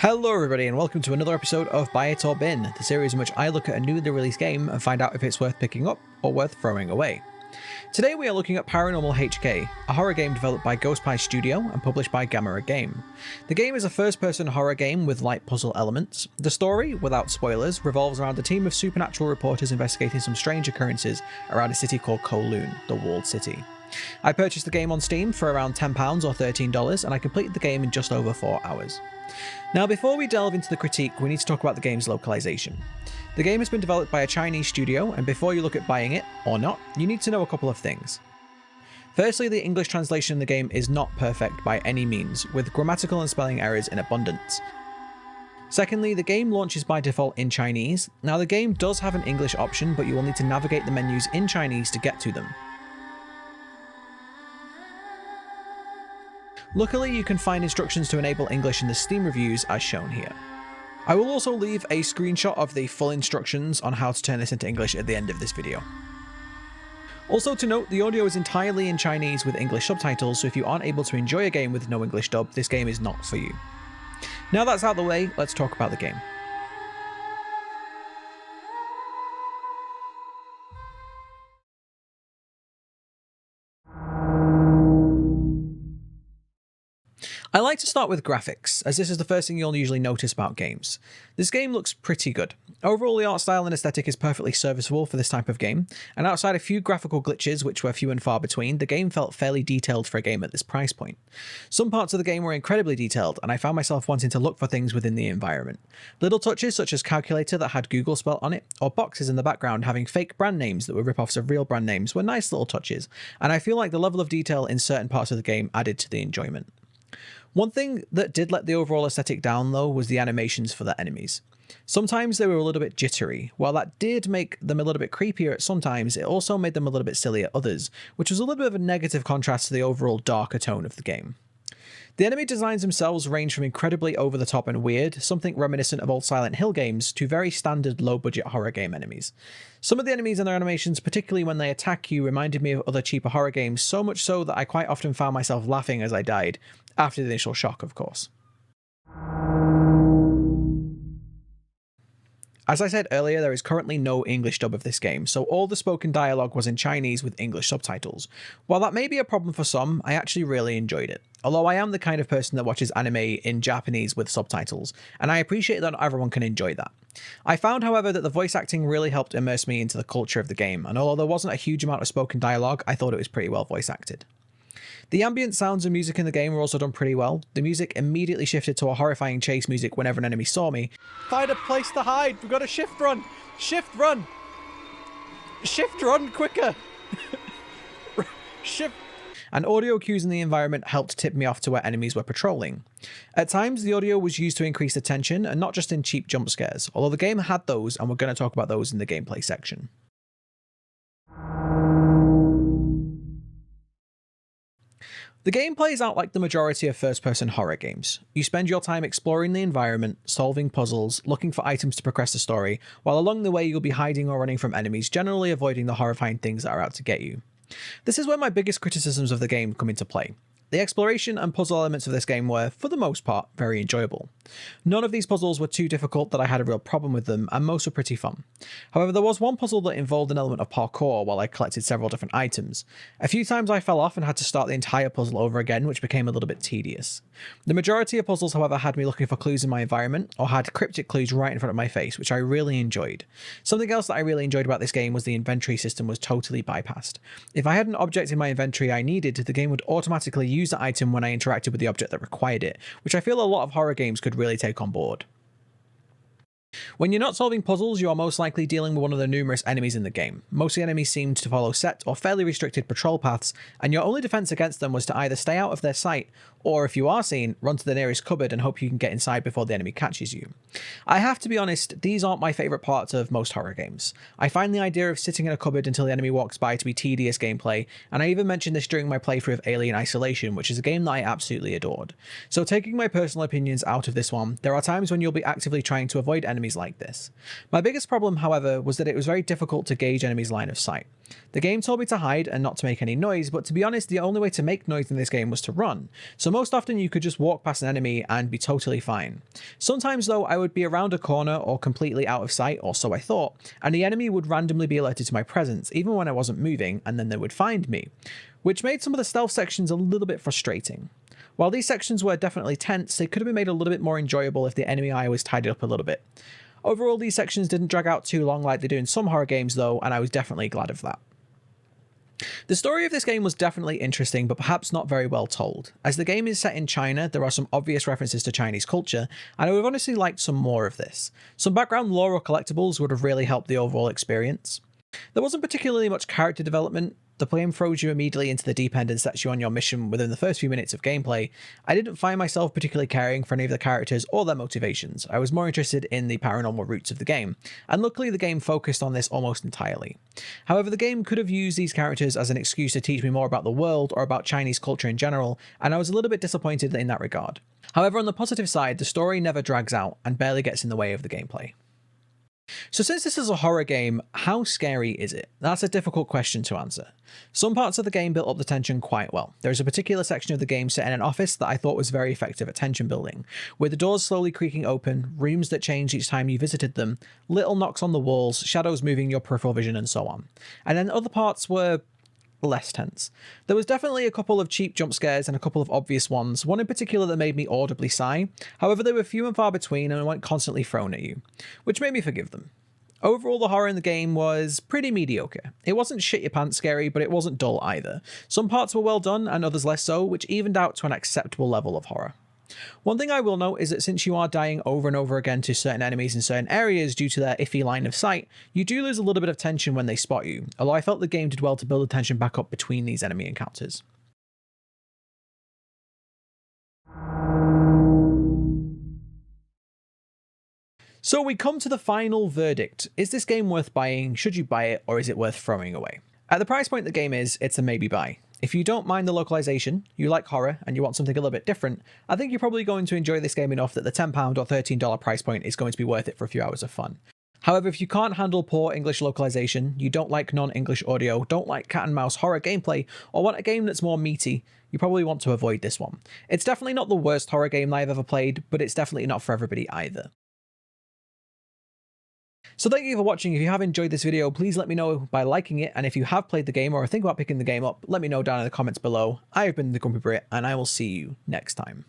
Hello everybody and welcome to another episode of Buy It or Bin, the series in which I look at a newly released game and find out if it's worth picking up or worth throwing away. Today we are looking at Paranormal HK, a horror game developed by Ghostpie Studio and published by Gamera Game. The game is a first-person horror game with light puzzle elements. The story, without spoilers, revolves around a team of supernatural reporters investigating some strange occurrences around a city called Kowloon, the Walled City. I purchased the game on Steam for around £10 or $13 and I completed the game in just over 4 hours. Now before we delve into the critique, we need to talk about the game's localization. The game has been developed by a Chinese studio, and before you look at buying it, or not, you need to know a couple of things. Firstly, the English translation in the game is not perfect by any means, with grammatical and spelling errors in abundance. Secondly, the game launches by default in Chinese. Now the game does have an English option, but you will need to navigate the menus in Chinese to get to them. Luckily, you can find instructions to enable English in the Steam reviews as shown here. I will also leave a screenshot of the full instructions on how to turn this into English at the end of this video. Also to note, the audio is entirely in Chinese with English subtitles, so if you aren't able to enjoy a game with no English dub, this game is not for you. Now that's out of the way, let's talk about the game. I like to start with graphics, as this is the first thing you'll usually notice about games. This game looks pretty good. Overall, the art style and aesthetic is perfectly serviceable for this type of game, and outside a few graphical glitches which were few and far between, the game felt fairly detailed for a game at this price point. Some parts of the game were incredibly detailed, and I found myself wanting to look for things within the environment. Little touches such as calculator that had Google spelt on it, or boxes in the background having fake brand names that were rip-offs of real brand names were nice little touches, and I feel like the level of detail in certain parts of the game added to the enjoyment. One thing that did let the overall aesthetic down though was the animations for the enemies. Sometimes they were a little bit jittery. While that did make them a little bit creepier at some times, it also made them a little bit silly at others, which was a little bit of a negative contrast to the overall darker tone of the game. The enemy designs themselves range from incredibly over the top and weird, something reminiscent of old Silent Hill games, to very standard low-budget horror game enemies. Some of the enemies and their animations, particularly when they attack you, reminded me of other cheaper horror games, so much so that I quite often found myself laughing as I died, after the initial shock of course. As I said earlier, there is currently no English dub of this game, so all the spoken dialogue was in Chinese with English subtitles. While that may be a problem for some, I actually really enjoyed it. Although I am the kind of person that watches anime in Japanese with subtitles, and I appreciate that not everyone can enjoy that. I found, however, that the voice acting really helped immerse me into the culture of the game, and although there wasn't a huge amount of spoken dialogue, I thought it was pretty well voice acted. The ambient sounds and music in the game were also done pretty well. The music immediately shifted to a horrifying chase music whenever an enemy saw me. Find a place to hide! We've got a shift run! Shift run! Shift run quicker! Shift... And audio cues in the environment helped tip me off to where enemies were patrolling. At times, the audio was used to increase the tension, and not just in cheap jump scares, although the game had those, and we're going to talk about those in the gameplay section. The game plays out like the majority of first-person horror games. You spend your time exploring the environment, solving puzzles, looking for items to progress the story, while along the way you'll be hiding or running from enemies, generally avoiding the horrifying things that are out to get you. This is where my biggest criticisms of the game come into play. The exploration and puzzle elements of this game were, for the most part, very enjoyable. None of these puzzles were too difficult that I had a real problem with them, and most were pretty fun. However, there was one puzzle that involved an element of parkour while I collected several different items. A few times I fell off and had to start the entire puzzle over again, which became a little bit tedious. The majority of puzzles, however, had me looking for clues in my environment, or had cryptic clues right in front of my face, which I really enjoyed. Something else that I really enjoyed about this game was the inventory system was totally bypassed. If I had an object in my inventory I needed, the game would automatically use that item when I interacted with the object that required it, which I feel a lot of horror games could really take on board. When you're not solving puzzles, you are most likely dealing with one of the numerous enemies in the game. Most of the enemies seemed to follow set or fairly restricted patrol paths, and your only defense against them was to either stay out of their sight, or if you are seen, run to the nearest cupboard and hope you can get inside before the enemy catches you. I have to be honest, these aren't my favourite parts of most horror games. I find the idea of sitting in a cupboard until the enemy walks by to be tedious gameplay, and I even mentioned this during my playthrough of Alien Isolation, which is a game that I absolutely adored. So taking my personal opinions out of this one, there are times when you'll be actively trying to avoid enemies enemies like this. My biggest problem, however, was that it was very difficult to gauge enemies' line of sight. The game told me to hide and not to make any noise, but to be honest, the only way to make noise in this game was to run. So most often you could just walk past an enemy and be totally fine. Sometimes though, I would be around a corner or completely out of sight, or so I thought, and the enemy would randomly be alerted to my presence, even when I wasn't moving, and then they would find me, which made some of the stealth sections a little bit frustrating. While these sections were definitely tense, they could have been made a little bit more enjoyable if the enemy eye was tidied up a little bit. Overall, these sections didn't drag out too long like they do in some horror games though, and I was definitely glad of that. The story of this game was definitely interesting, but perhaps not very well told. As the game is set in China, there are some obvious references to Chinese culture, and I would have honestly liked some more of this. Some background lore or collectibles would have really helped the overall experience. There wasn't particularly much character development. The game throws you immediately into the deep end and sets you on your mission within the first few minutes of gameplay. I didn't find myself particularly caring for any of the characters or their motivations. I was more interested in the paranormal roots of the game, and luckily the game focused on this almost entirely. However, the game could have used these characters as an excuse to teach me more about the world or about Chinese culture in general, and I was a little bit disappointed in that regard. However, on the positive side, the story never drags out and barely gets in the way of the gameplay. So since this is a horror game, how scary is it? That's a difficult question to answer. Some parts of the game built up the tension quite well. There is a particular section of the game set in an office that I thought was very effective at tension building, with the doors slowly creaking open, rooms that changed each time you visited them, little knocks on the walls, shadows moving your peripheral vision, and so on. And then other parts were less tense. There was definitely a couple of cheap jump scares and a couple of obvious ones, one in particular that made me audibly sigh. However, they were few and far between and weren't constantly thrown at you, which made me forgive them. Overall, the horror in the game was pretty mediocre. It wasn't shit your pants scary, but it wasn't dull either. Some parts were well done and others less so, which evened out to an acceptable level of horror. One thing I will note is that since you are dying over and over again to certain enemies in certain areas due to their iffy line of sight, you do lose a little bit of tension when they spot you, although I felt the game did well to build the tension back up between these enemy encounters. So we come to the final verdict. Is this game worth buying? Should you buy it, or is it worth throwing away? At the price point the game is, it's a maybe buy. If you don't mind the localization, you like horror, and you want something a little bit different, I think you're probably going to enjoy this game enough that the £10 or $13 price point is going to be worth it for a few hours of fun. However, if you can't handle poor English localization, you don't like non-English audio, don't like cat and mouse horror gameplay, or want a game that's more meaty, you probably want to avoid this one. It's definitely not the worst horror game I've ever played, but it's definitely not for everybody either. So thank you for watching. If you have enjoyed this video, please let me know by liking it, and if you have played the game or think about picking the game up, let me know down in the comments below. I have been TheGrumpyBrit, and I will see you next time.